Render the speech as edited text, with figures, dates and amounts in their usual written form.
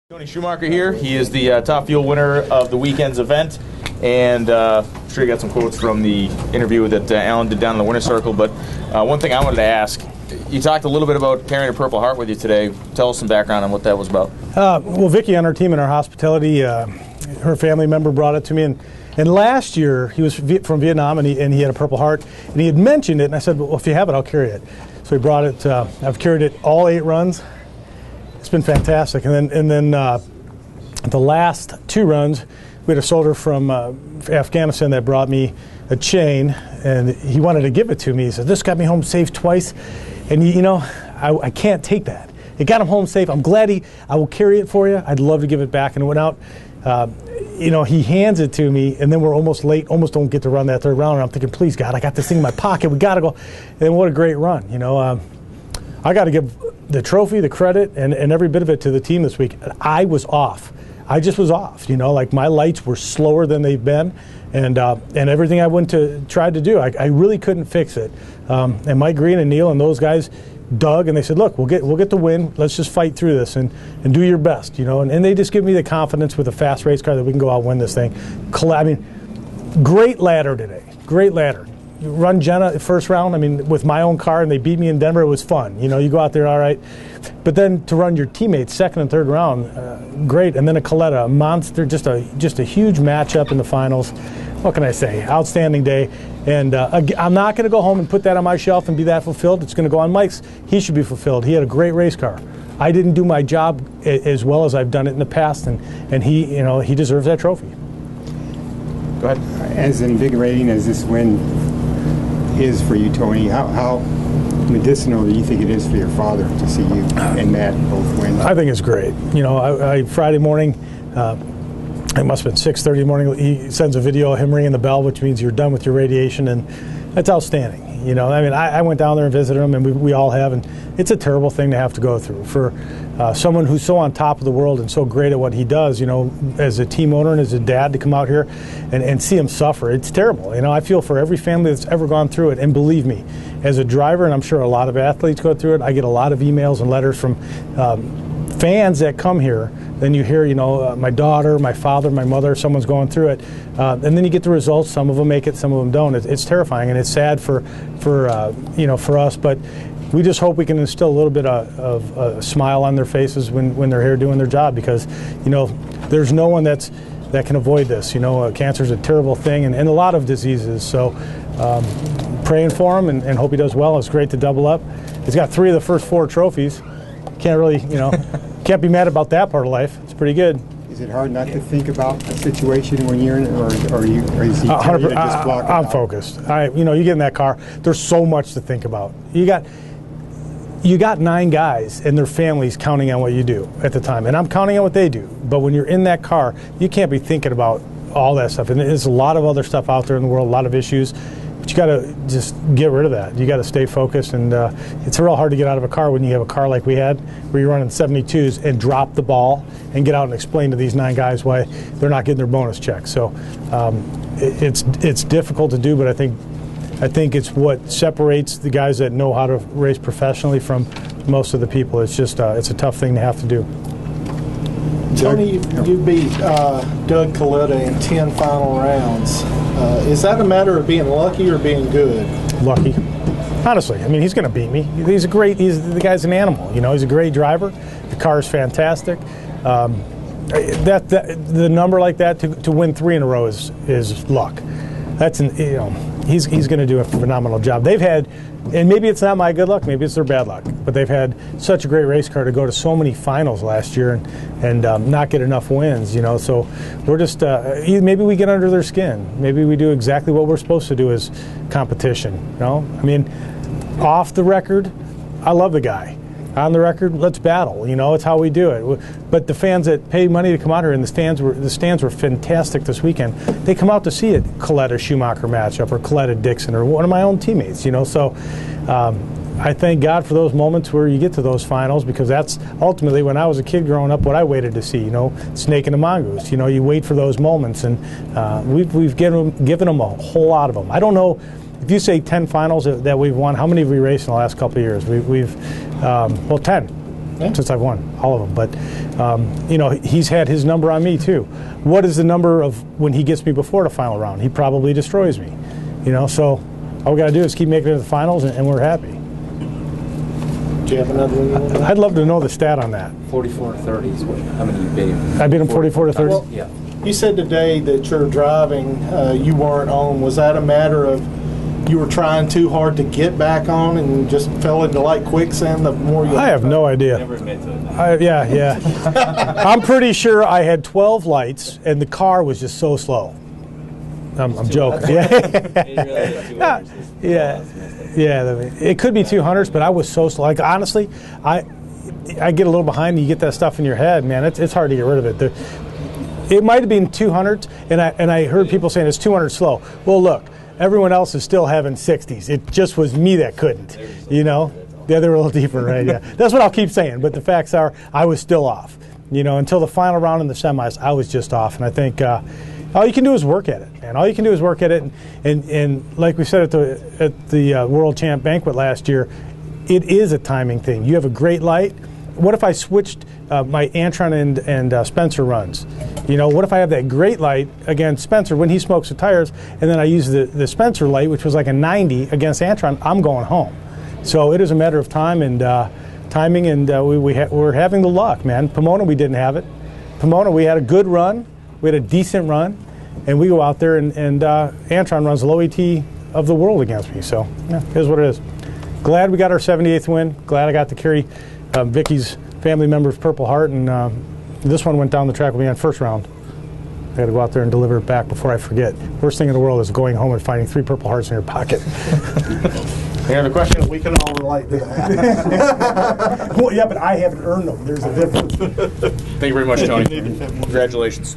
Tony Schumacher here. He is the top fuel winner of the weekend's event, and I'm sure you got some quotes from the interview that Alan did down in the winner's circle. But one thing I wanted to ask, you talked a little bit about carrying a Purple Heart with you today. Tell us some background on what that was about. Well, Vicky on our team in our hospitality, her family member brought it to me, and last year he was from Vietnam and he had a Purple Heart, and he had mentioned it, and I said, well, if you have it, I'll carry it. So he brought it. I've carried it all 8 runs. It's been fantastic. And then the last 2 runs, we had a soldier from Afghanistan that brought me a chain, and he wanted to give it to me. He said, this got me home safe twice, and I can't take that. It got him home safe. I'm glad I will carry it for you. I'd love to give it back. And it went out. He hands it to me, and then we're almost late, almost don't get to run that 3rd round. And I'm thinking, please, God, I got this thing in my pocket. We got to go. And what a great run. I got to give the trophy, the credit, and every bit of it to the team this week. I was off. I just was off. Like my lights were slower than they've been, and everything I tried to do, I really couldn't fix it. And Mike Green and Neil and those guys dug, and they said, look, we'll get the win. Let's just fight through this and do your best. And they just give me the confidence with a fast race car that we can go out and win this thing. Great ladder today. Great ladder. You run Jenna first round, with my own car, and they beat me in Denver. It was fun. You go out there, all right. But then to run your teammates 2nd and 3rd round, great. And then a Coletta, a monster, just a huge matchup in the finals. What can I say? Outstanding day. And I'm not going to go home and put that on my shelf and be that fulfilled. It's going to go on Mike's. He should be fulfilled. He had a great race car. I didn't do my job as well as I've done it in the past, and he deserves that trophy. Go ahead. As invigorating as this win is for you, Tony, how medicinal do you think it is for your father to see you and Matt both win? I think it's great. Friday morning, it must have been 6:30 in the morning, he sends a video of him ringing the bell, which means you're done with your radiation, and that's outstanding. I went down there and visited him, and we all have, and it's a terrible thing to have to go through. For someone who's so on top of the world and so great at what he does, as a team owner and as a dad, to come out here and see him suffer, it's terrible. I feel for every family that's ever gone through it, and believe me, as a driver, and I'm sure a lot of athletes go through it, I get a lot of emails and letters from fans that come here. Then you hear, my daughter, my father, my mother, someone's going through it, and then you get the results. Some of them make it, some of them don't. It's terrifying, and it's sad for us. But we just hope we can instill a little bit of a smile on their faces when they're here doing their job, because there's no one that can avoid this. Cancer is a terrible thing, and a lot of diseases. So praying for him and hope he does well. It's great to double up. He's got 3 of the first 4 trophies. Can't really, can't be mad about that part of life. It's pretty good. Is it hard not to think about the situation when you're in it, or is he telling you to just block it out? I'm focused. You get in that car, there's so much to think about. You got 9 guys and their families counting on what you do at the time, and I'm counting on what they do. But when you're in that car, you can't be thinking about all that stuff. And there's a lot of other stuff out there in the world, a lot of issues. But you got to just get rid of that. You got to stay focused, and it's real hard to get out of a car when you have a car like we had, where you're running 72s and drop the ball and get out and explain to these 9 guys why they're not getting their bonus check. So it's difficult to do, but I think it's what separates the guys that know how to race professionally from most of the people. It's just it's a tough thing to have to do. Tony, you beat Doug Coletta in 10 final rounds. Is that a matter of being lucky or being good? Lucky. Honestly, he's going to beat me. The guy's an animal. He's a great driver. The car is fantastic. The number like that to win 3 in a row is luck. He's going to do a phenomenal job. They've had, and maybe it's not my good luck, maybe it's their bad luck, but they've had such a great race car to go to so many finals last year and not get enough wins. So we're just maybe we get under their skin. Maybe we do exactly what we're supposed to do as competition. Off the record, I love the guy. On the record, let's battle. It's how we do it. But the fans that pay money to come out here, and the stands were fantastic this weekend. They come out to see a Coletta Schumacher matchup, or Coletta Dixon, or one of my own teammates. So I thank God for those moments where you get to those finals, because that's ultimately, when I was a kid growing up, what I waited to see. Snake and the mongoose. You wait for those moments, and we've given them a whole lot of them. I don't know. If you say 10 finals that we've won, how many have we raced in the last couple of years? We've 10. since I've won all of them. But you know, he's had his number on me too. What is the number of when he gets me before the final round? He probably destroys me. You know, so all we got to do is keep making it to the finals, and we're happy. Do you have another one? I'd love to know the stat on that. 44 to 30 is what, how many you beat him? I beat him 44 to 30. Well, Yeah. you said today that you're driving, you weren't on. Was that a matter of you were trying too hard to get back on and just fell into like quicksand the more you... I have no idea. Never admit to it. Yeah. I'm pretty sure I had 12 lights, and the car was just so slow. I'm joking. Yeah. Yeah. It could be 200s, but I was so slow. Like, honestly, I get a little behind, and you get that stuff in your head, man. It's hard to get rid of it. It might have been 200s, and I heard people saying it's 200 slow. Well, look, everyone else is still having 60s. It just was me that couldn't, you know? Yeah, they were a little deeper, right? Yeah. That's what I'll keep saying, but the facts are I was still off. You know, until the final round in the semis, I was just off, and I think all you can do is work at it, and all you can do is work at it. And like we said at the World Champ Banquet last year, it is a timing thing. You have a great light. What if I switched my Antron and Spencer runs? You know, what if I have that great light against Spencer when he smokes the tires, and then I use the Spencer light, which was like a 90 against Antron? I'm going home. So it is a matter of time and timing, and we're having the luck, man. Pomona, we didn't have it. Pomona, we had a good run. We had a decent run, and we go out there, and Antron runs the low ET of the world against me. So, yeah, here's what it is. Glad we got our 78th win. Glad I got to carry Vicky's family member's Purple Heart, and this one went down the track with me on first round. I got to go out there and deliver it back before I forget. Worst thing in the world is going home and finding 3 Purple Hearts in your pocket. Any other questions? We can all relate to that. Well, yeah, but I haven't earned them. There's a difference. Thank you very much, Tony. Congratulations.